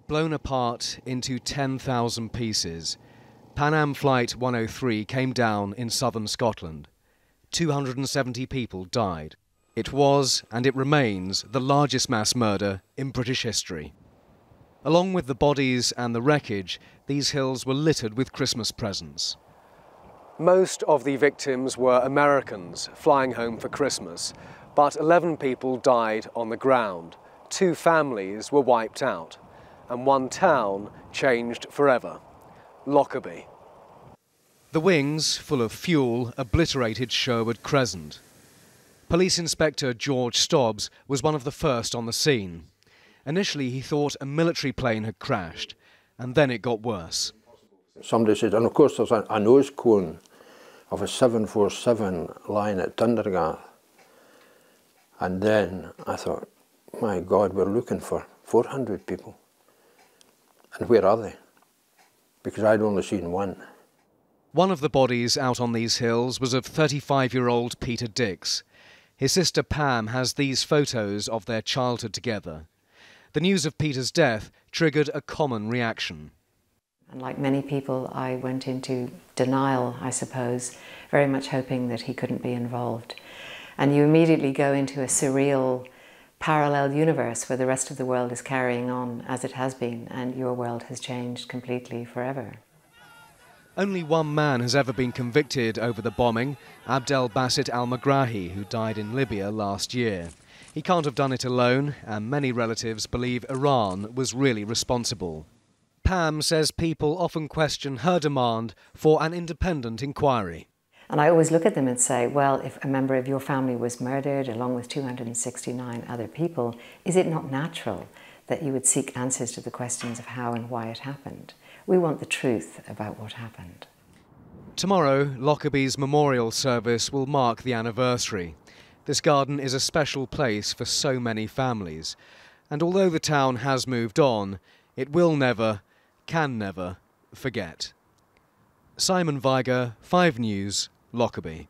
Blown apart into 10,000 pieces, Pan Am Flight 103 came down in southern Scotland. 270 people died. It was, and it remains, the largest mass murder in British history. Along with the bodies and the wreckage, these hills were littered with Christmas presents. Most of the victims were Americans flying home for Christmas, but 11 people died on the ground. 2 families were wiped out, and 1 town changed forever: Lockerbie. The wings, full of fuel, obliterated Sherwood Crescent. Police Inspector George Stobbs was one of the first on the scene. Initially he thought a military plane had crashed, and then it got worse. Somebody said, and of course there's a nose cone of a 747 lying at Dundergath. And then I thought, my God, we're looking for 400 people. And where are they? Because I'd only seen one. One of the bodies out on these hills was of 35-year-old Peter Dix. His sister Pam has these photos of their childhood together. The news of Peter's death triggered a common reaction. And like many people, I went into denial, I suppose, very much hoping that he couldn't be involved. And you immediately go into a surreal, parallel universe where the rest of the world is carrying on as it has been, and your world has changed completely forever. Only one man has ever been convicted over the bombing, Abdel Basit al-Megrahi, who died in Libya last year. He can't have done it alone, and many relatives believe Iran was really responsible. Pam says people often question her demand for an independent inquiry. And I always look at them and say, well, if a member of your family was murdered along with 269 other people, is it not natural that you would seek answers to the questions of how and why it happened? We want the truth about what happened. Tomorrow, Lockerbie's memorial service will mark the anniversary. This garden is a special place for so many families. And although the town has moved on, it will never, can never, forget. Simon Viger, 5 News, Lockerbie.